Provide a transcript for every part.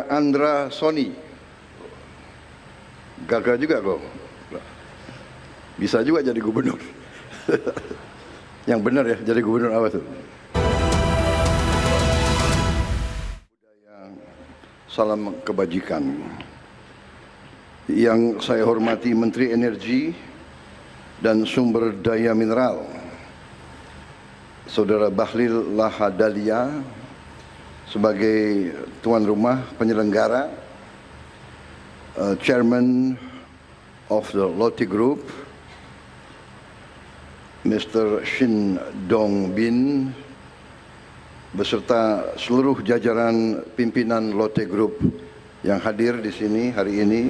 Saudara Andra Soni. Gagal juga kok. Bisa juga jadi gubernur. Yang benar ya, jadi gubernur apa tuh? Salam kebajikan. Yang saya hormati Menteri Energi dan Sumber Daya Mineral, Saudara Bahlil Lahadalia, sebagai tuan rumah penyelenggara, Chairman of the Lotte Group, Mr. Shin Dong Bin, beserta seluruh jajaran pimpinan Lotte Group yang hadir di sini hari ini,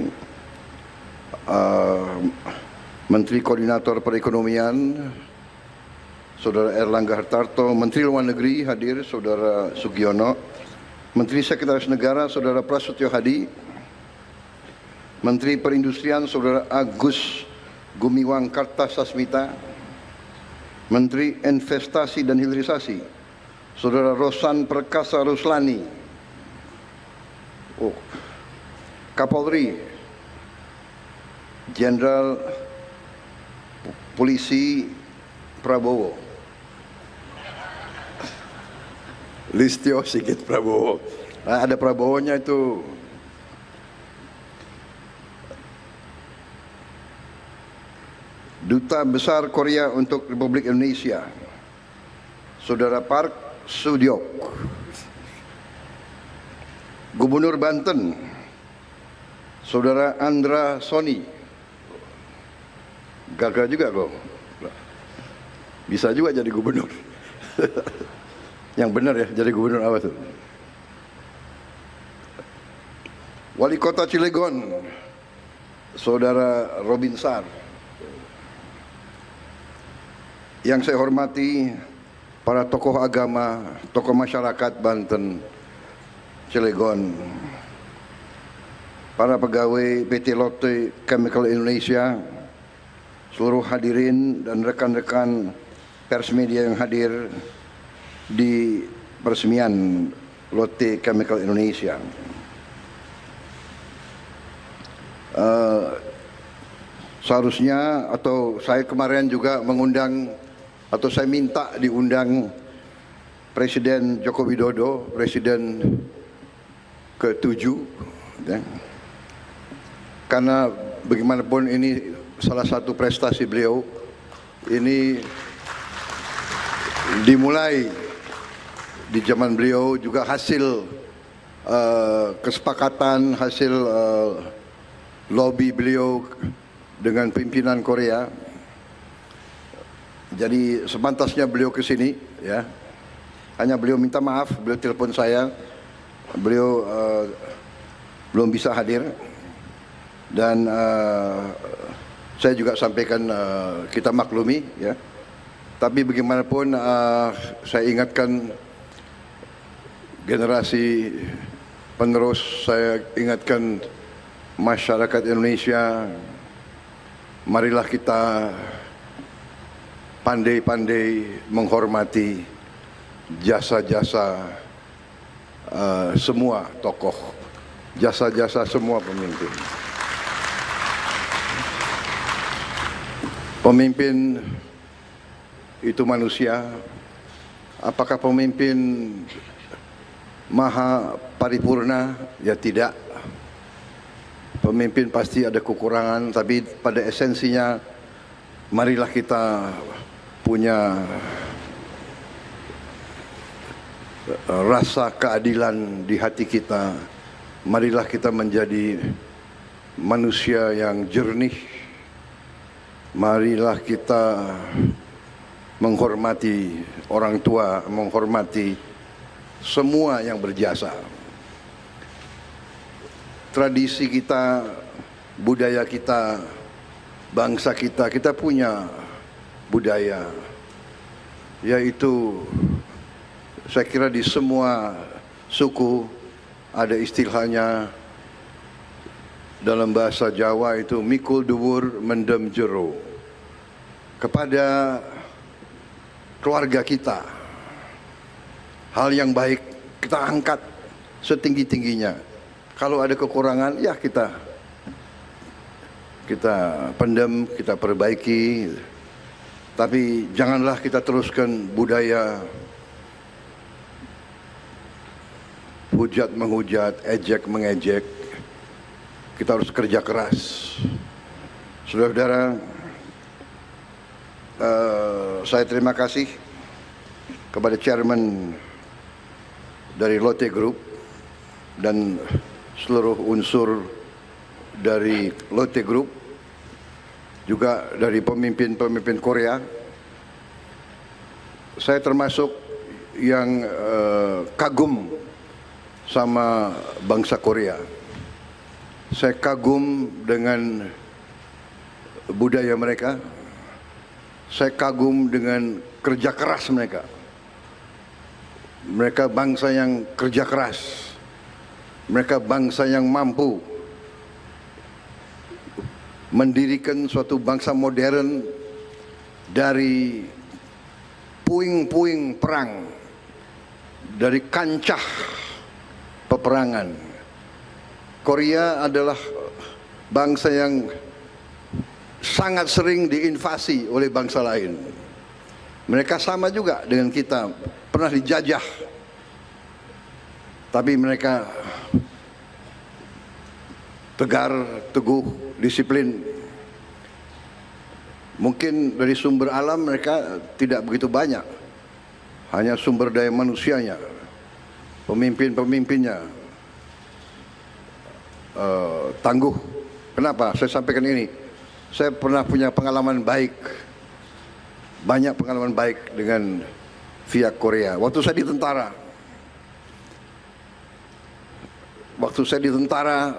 Menteri Koordinator Perekonomian, Saudara Erlangga Hartarto, Menteri Luar Negeri hadir, Saudara Sugiono, Menteri Sekretaris Negara, Saudara Prasetyo Hadi, Menteri Perindustrian, Saudara Agus Gumiwang Kartasasmita, Menteri Investasi dan Hilirisasi, Saudara Rosan Perkasa Ruslani, Kapolri Jenderal Polisi Prabowo, Listio Sigit Prabowo. Nah, ada Prabowo-nya itu. Duta Besar Korea untuk Republik Indonesia, Saudara Park Sudyok. Gubernur Banten, Saudara Andra Soni. Gagal juga kok. Bisa juga jadi gubernur. Yang benar ya, jadi gubernur apa tuh? Wali Kota Cilegon, Saudara Robin Sar. Yang saya hormati para tokoh agama, tokoh masyarakat Banten, Cilegon, para pegawai PT Lotte Chemical Indonesia, seluruh hadirin dan rekan-rekan pers media yang hadir di peresmian Lotte Chemical Indonesia. Seharusnya atau saya kemarin juga mengundang atau saya minta diundang Presiden Joko Widodo, Presiden ke-7, ya. Karena bagaimanapun ini salah satu prestasi beliau, ini dimulai di zaman beliau, juga hasil kesepakatan, hasil lobby beliau dengan pimpinan Korea. Jadi sepantasnya beliau ke sini, ya. Hanya beliau minta maaf, beliau telepon saya, beliau belum bisa hadir, dan saya juga sampaikan kita maklumi, ya. Tapi bagaimanapun saya ingatkan generasi penerus, saya ingatkan masyarakat Indonesia, marilah kita pandai-pandai menghormati jasa-jasa semua tokoh, jasa-jasa semua pemimpin. Pemimpin itu manusia. Apakah pemimpin maha paripurna? Ya tidak. Pemimpin pasti ada kekurangan, tapi pada esensinya marilah kita punya rasa keadilan di hati kita. Marilah kita menjadi manusia yang jernih. Marilah kita menghormati orang tua, menghormati semua yang berjasa. Tradisi kita, budaya kita, bangsa kita, kita punya budaya, yaitu saya kira di semua suku ada istilahnya, dalam bahasa Jawa itu mikul dhuwur mendem jero. Kepada keluarga kita, hal yang baik kita angkat setinggi-tingginya. Kalau ada kekurangan, ya kita pendam, kita perbaiki. Tapi janganlah kita teruskan budaya hujat menghujat, ejek mengejek. Kita harus kerja keras. Saudara-saudara, saya terima kasih kepada chairman dari Lotte Group dan seluruh unsur dari Lotte Group, juga dari pemimpin-pemimpin Korea. Saya termasuk yang kagum sama bangsa Korea. Saya kagum dengan budaya mereka. Saya kagum dengan kerja keras mereka. Mereka bangsa yang kerja keras. Mereka bangsa yang mampu mendirikan suatu bangsa modern dari puing-puing perang, dari kancah peperangan. Korea adalah bangsa yang sangat sering diinvasi oleh bangsa lain. Mereka sama juga dengan kita, pernah dijajah. Tapi mereka tegar, teguh, disiplin. Mungkin dari sumber alam mereka tidak begitu banyak, hanya sumber daya manusianya, pemimpin-pemimpinnya tangguh. Kenapa saya sampaikan ini? Saya pernah punya pengalaman baik, banyak pengalaman baik dengan pihak Korea. Waktu saya di tentara,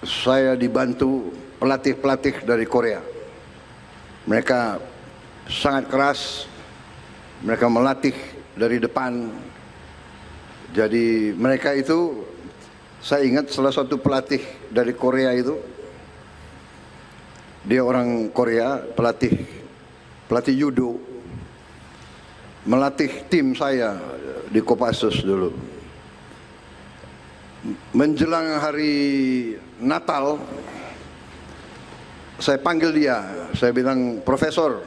saya dibantu pelatih-pelatih dari Korea. Mereka sangat keras, mereka melatih dari depan. Jadi mereka itu, saya ingat salah satu pelatih dari Korea itu, dia orang Korea, pelatih judo, melatih tim saya di Kopassus dulu. Menjelang hari Natal, saya panggil dia, saya bilang, "Profesor,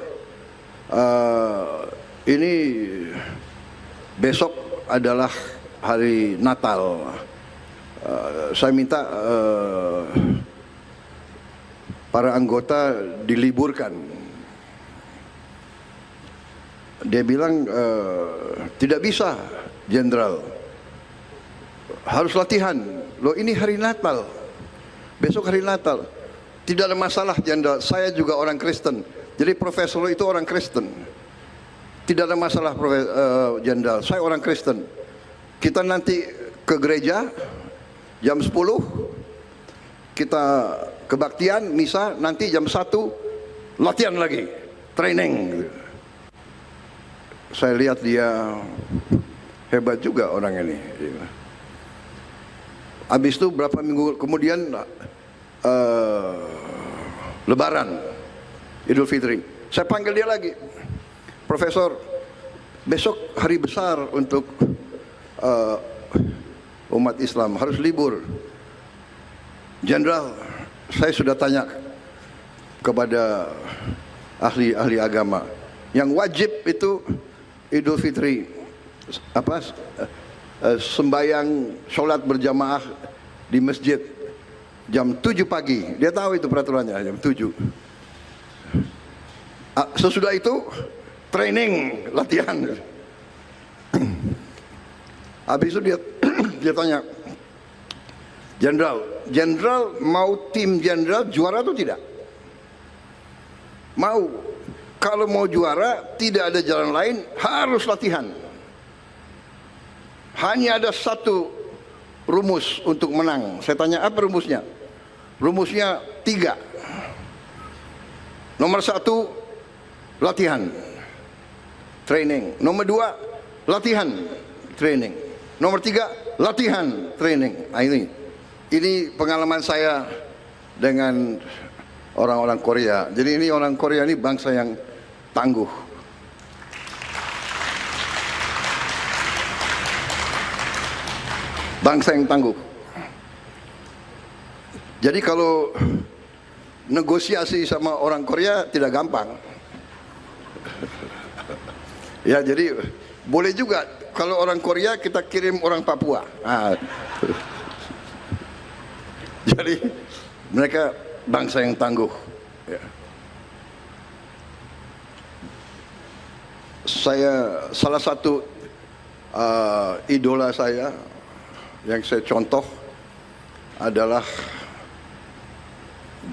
ini besok adalah hari Natal. Saya minta para anggota diliburkan." Dia bilang, "Tidak bisa, Jenderal. Harus latihan. Loh, ini hari Natal. Besok hari Natal." "Tidak ada masalah, Jenderal. Saya juga orang Kristen. Jadi profesor itu orang Kristen. Tidak ada masalah, Jenderal. Saya orang Kristen. Kita nanti ke gereja jam 10. Kita kebaktian, misa. Nanti jam 1 latihan lagi, training." Saya lihat dia hebat juga orang ini. Habis itu berapa minggu kemudian Lebaran, Idul Fitri, saya panggil dia lagi, "Profesor, besok hari besar untuk umat Islam, harus libur." "Jenderal, saya sudah tanya kepada ahli agama, yang wajib itu Idul Fitri, sembahyang sholat berjamaah di masjid jam 7 pagi. Dia tahu itu peraturannya, jam 7. Sesudah itu training, latihan. Habis itu dia tanya, Jenderal mau tim Jenderal juara atau tidak?" "Mau. Kalau mau juara tidak ada jalan lain, harus latihan. Hanya ada satu rumus untuk menang." Saya tanya, "Apa rumusnya?" "Rumusnya 3. Nomor 1, latihan, training. Nomor 2, latihan, training. Nomor 3, latihan, training." Nah, ini pengalaman saya dengan orang-orang Korea. Jadi ini orang Korea ini bangsa yang tangguh. Bangsa yang tangguh. Jadi kalau negosiasi sama orang Korea tidak gampang. Ya, jadi boleh juga kalau orang Korea kita kirim orang Papua. Nah, jadi mereka bangsa yang tangguh. Ya. Saya salah satu idola saya yang saya contoh adalah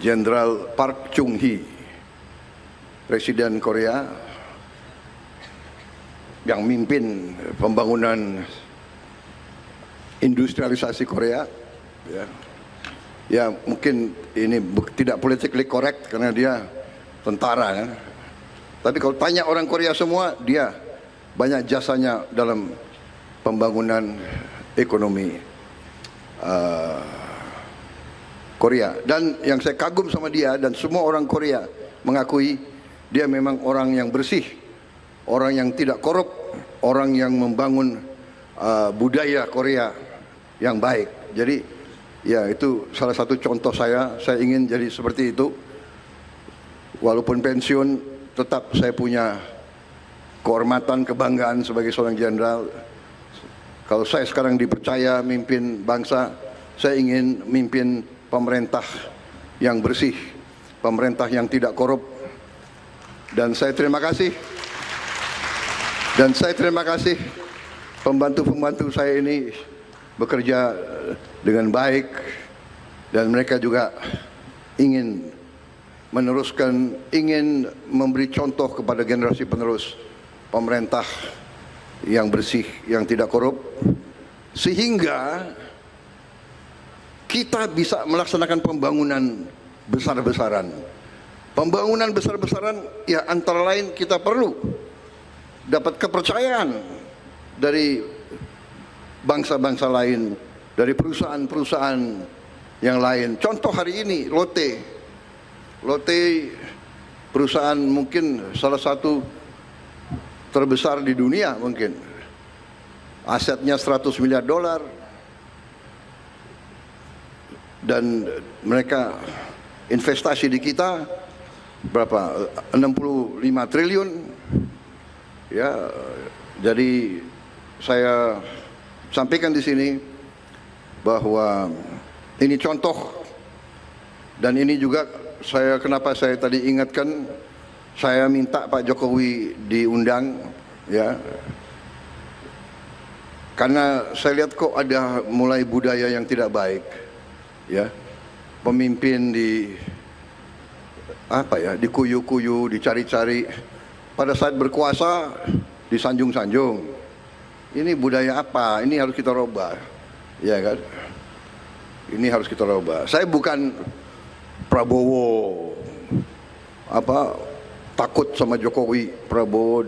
Jenderal Park Chung-hee, Presiden Korea yang mimpin pembangunan industrialisasi Korea. Ya, ya mungkin ini tidak politically correct karena dia tentara ya. Tapi kalau tanya orang Korea semua, dia banyak jasanya dalam pembangunan ekonomi Korea. Dan yang saya kagum sama dia dan semua orang Korea mengakui dia memang orang yang bersih, orang yang tidak korup, orang yang membangun budaya Korea yang baik. Jadi ya itu salah satu contoh saya ingin jadi seperti itu. Walaupun pensiun tetap saya punya kehormatan, kebanggaan sebagai seorang jenderal. Kalau saya sekarang dipercaya mimpin bangsa, saya ingin mimpin pemerintah yang bersih, pemerintah yang tidak korup. Dan saya terima kasih. Dan saya terima kasih pembantu-pembantu saya ini bekerja dengan baik dan mereka juga ingin meneruskan, ingin memberi contoh kepada generasi penerus pemerintah yang bersih, yang tidak korup, sehingga kita bisa melaksanakan pembangunan besar-besaran. Pembangunan besar-besaran ya antara lain kita perlu dapat kepercayaan dari bangsa-bangsa lain, dari perusahaan-perusahaan yang lain. Contoh hari ini Lotte perusahaan mungkin salah satu terbesar di dunia mungkin. Asetnya $100 miliar dan mereka investasi di kita berapa? 65 triliun. Ya, jadi saya sampaikan di sini bahwa ini contoh dan ini juga kenapa saya tadi ingatkan, saya minta Pak Jokowi diundang ya. Karena saya lihat kok ada mulai budaya yang tidak baik ya. Pemimpin dikuyu-kuyu, dicari-cari. Pada saat berkuasa disanjung-sanjung. Ini budaya apa? Ini harus kita rubah. Ya kan? Ini harus kita rubah. Saya bukan Prabowo takut sama Jokowi. Prabowo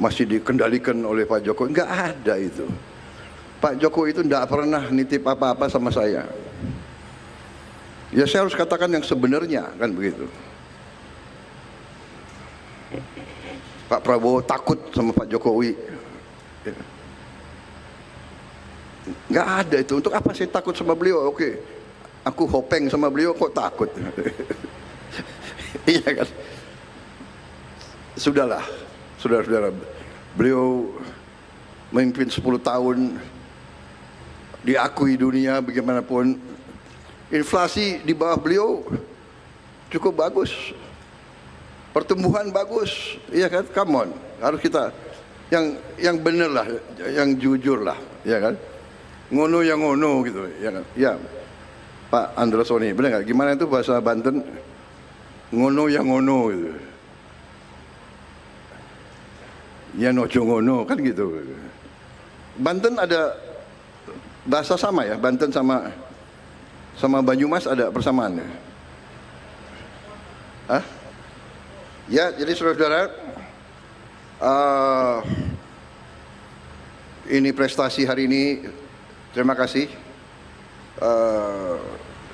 masih dikendalikan oleh Pak Jokowi. Enggak ada itu. Pak Jokowi itu enggak pernah nitip apa-apa sama saya. Ya saya harus katakan yang sebenarnya kan begitu. Pak Prabowo takut sama Pak Jokowi. Enggak ada itu. Untuk apa saya takut sama beliau? Oke, aku hopeng sama beliau kok takut. Iya kan? Sudahlah, saudara-saudara. Beliau memimpin 10 tahun, diakui dunia bagaimanapun. Inflasi di bawah beliau cukup bagus. Pertumbuhan bagus, iya kan? Come on, harus kita yang bener lah, yang jujur lah, ya kan? Ngono yang ngono gitu, ya kan? Ya, Pak Androsoni, bener nggak? Gimana itu bahasa Banten? Ngono yang ngono gitu. Ya nojo ngono kan gitu. Banten ada bahasa sama ya, Banten sama Banyumas ada persamaan ya? Hah? Ya, jadi saudara-saudara, ini prestasi hari ini, terima kasih.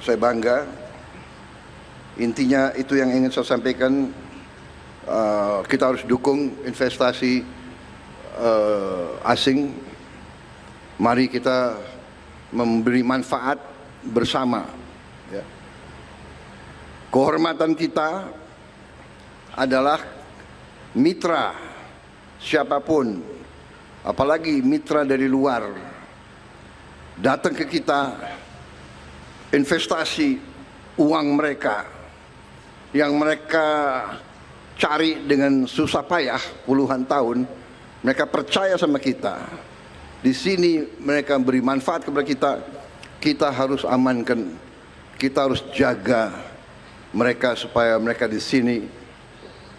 Saya bangga. Intinya itu yang ingin saya sampaikan. Kita harus dukung investasi asing. Mari kita memberi manfaat bersama Ya. Kehormatan kita adalah mitra siapapun, apalagi mitra dari luar, datang ke kita, investasi uang mereka yang mereka cari dengan susah payah puluhan tahun, mereka percaya sama kita. Di sini mereka beri manfaat kepada kita. Kita harus amankan, kita harus jaga mereka supaya mereka di sini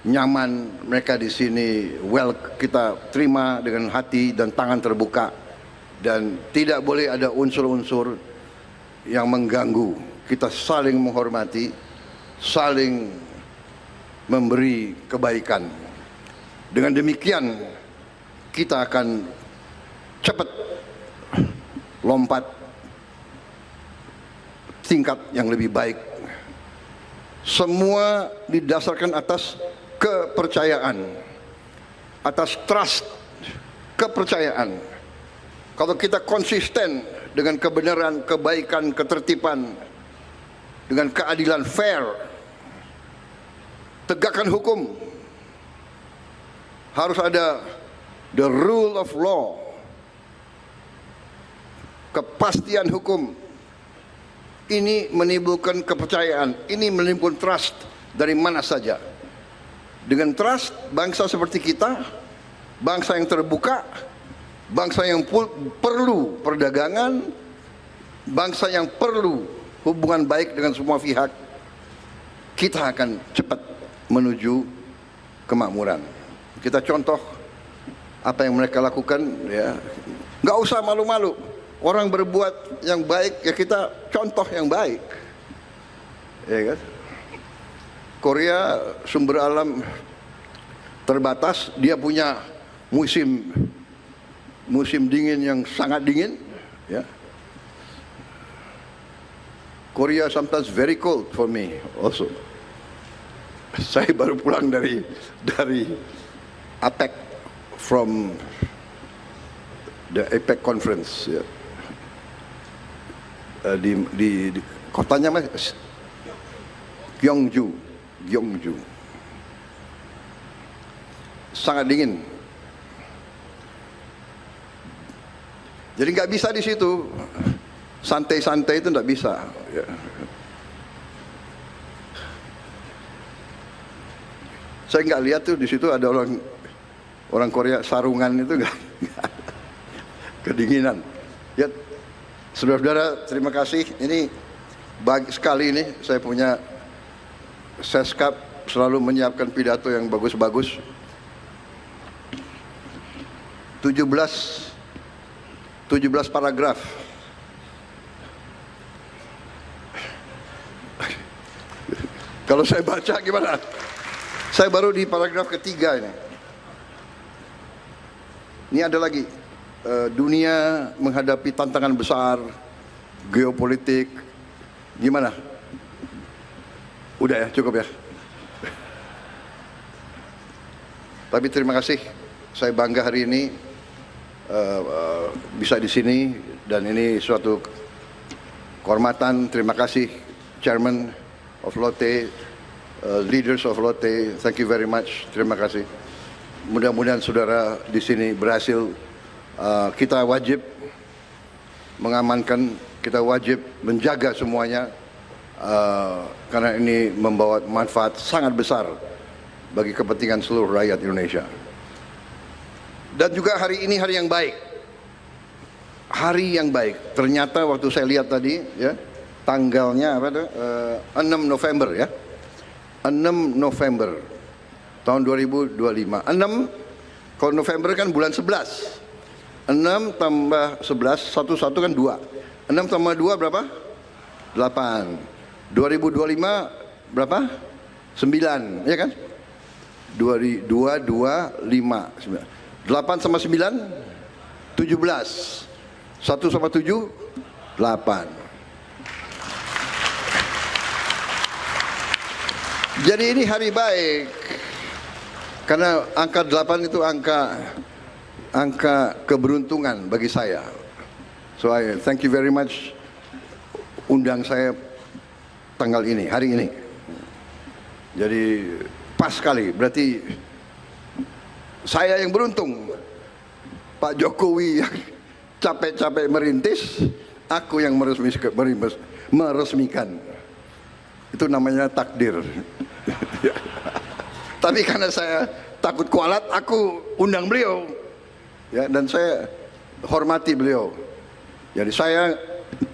nyaman, mereka di sini kita terima dengan hati dan tangan terbuka, dan tidak boleh ada unsur-unsur yang mengganggu. Kita saling menghormati, saling memberi kebaikan. Dengan demikian kita akan cepat lompat tingkat yang lebih baik. Semua didasarkan atas kepercayaan, atas trust, kepercayaan. Kalau kita konsisten dengan kebenaran, kebaikan, ketertiban, dengan keadilan fair, tegakkan hukum, harus ada the rule of law, kepastian hukum. Ini menimbulkan kepercayaan, ini menimbulkan trust dari mana saja. Dengan trust, bangsa seperti kita, bangsa yang terbuka, bangsa yang perlu perdagangan, bangsa yang perlu hubungan baik dengan semua pihak, kita akan cepat menuju kemakmuran. Kita contoh apa yang mereka lakukan, ya. Nggak usah malu-malu. Orang berbuat yang baik, ya kita contoh yang baik, ya kan? Korea sumber alam terbatas, dia punya musim dingin yang sangat dingin, ya. Korea sometimes very cold for me also. Saya baru pulang dari APEC, from the APEC conference, ya. Di kotanya mas Gyeongju, sangat dingin. Jadi nggak bisa di situ santai-santai, itu nggak bisa. Ya. Saya nggak lihat tuh di situ ada orang Korea sarungan, itu nggak kedinginan. Ya, saudara-saudara, terima kasih. Ini bagus sekali ini, saya punya Seskap selalu menyiapkan pidato yang bagus-bagus. 17 paragraf. Kalau saya baca gimana? Saya baru di paragraf ketiga ini. Ini ada lagi. Dunia menghadapi tantangan besar, geopolitik, gimana? Udah ya, cukup ya. Tapi terima kasih, saya bangga hari ini bisa di sini, dan ini suatu kehormatan. Terima kasih Chairman of Lotte, leaders of Lotte, thank you very much. Terima kasih. Mudah-mudahan saudara di sini berhasil. Kita wajib mengamankan, kita wajib menjaga semuanya, karena ini membawa manfaat sangat besar bagi kepentingan seluruh rakyat Indonesia. Dan juga hari ini hari yang baik, hari yang baik. Ternyata waktu saya lihat tadi, ya, tanggalnya apa tuh? 6 November ya, 6 November tahun 2025. 6, kalau November kan bulan 11. 6 tambah 11, 1 kan 2. 6 tambah 2 berapa? 8. 2025 berapa? 9, ya kan? 2, 2, 5, 9. 8 sama 9, 17. 1 sama 7, 8. Jadi ini hari baik. Karena angka 8 itu angka keberuntungan bagi saya. So I thank you very much undang saya tanggal ini, hari ini. Jadi pas sekali, berarti saya yang beruntung. Pak Jokowi yang capek-capek merintis, aku yang meresmikan. Itu namanya takdir. Tapi karena saya takut kualat, aku undang beliau. Ya, dan saya hormati beliau. Jadi saya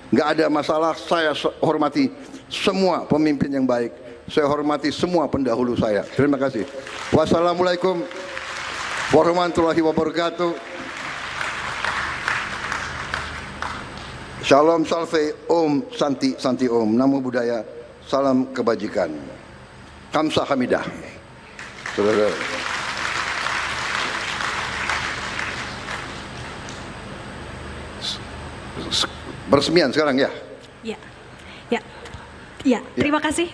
nggak ada masalah, saya hormati semua pemimpin yang baik. Saya hormati semua pendahulu saya. Terima kasih. Wassalamualaikum warahmatullahi wabarakatuh. Shalom salve, om, santi, santi om. Namo Buddhaya, salam kebajikan. Kamsahamnida. Saudara. Beresmian sekarang ya? Ya. Terima kasih.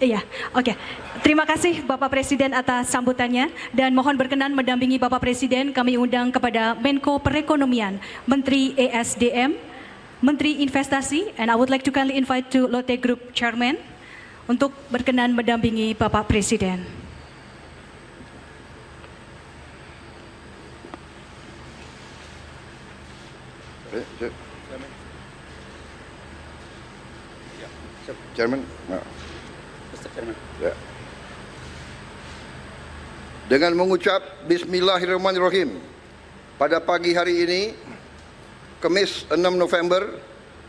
Iya, oke. Terima kasih Bapak Presiden atas sambutannya dan mohon berkenan mendampingi Bapak Presiden kami undang kepada Menko Perekonomian, Menteri ESDM, Menteri Investasi, and I would like to kindly invite to Lotte Group Chairman untuk berkenan mendampingi Bapak Presiden. Chairman. Ya. Dengan mengucap Bismillahirrahmanirrahim, pada pagi hari ini, Kamis 6 November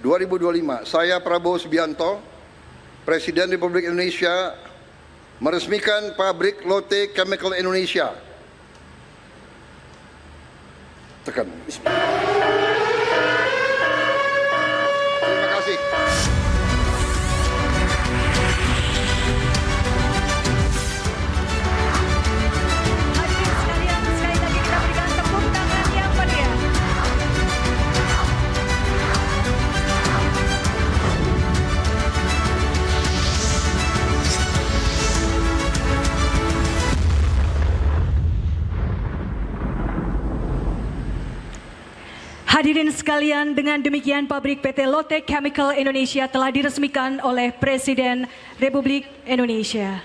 2025, saya Prabowo Subianto, Presiden Republik Indonesia, meresmikan pabrik Lotte Chemical Indonesia. Tekan. Terima kasih. Hadirin sekalian, dengan demikian pabrik PT Lotte Chemical Indonesia telah diresmikan oleh Presiden Republik Indonesia.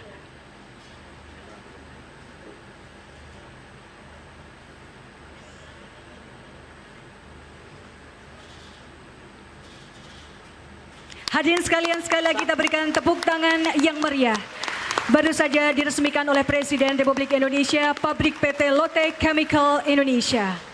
Hadirin sekalian, sekali lagi kita berikan tepuk tangan yang meriah. Baru saja diresmikan oleh Presiden Republik Indonesia pabrik PT Lotte Chemical Indonesia.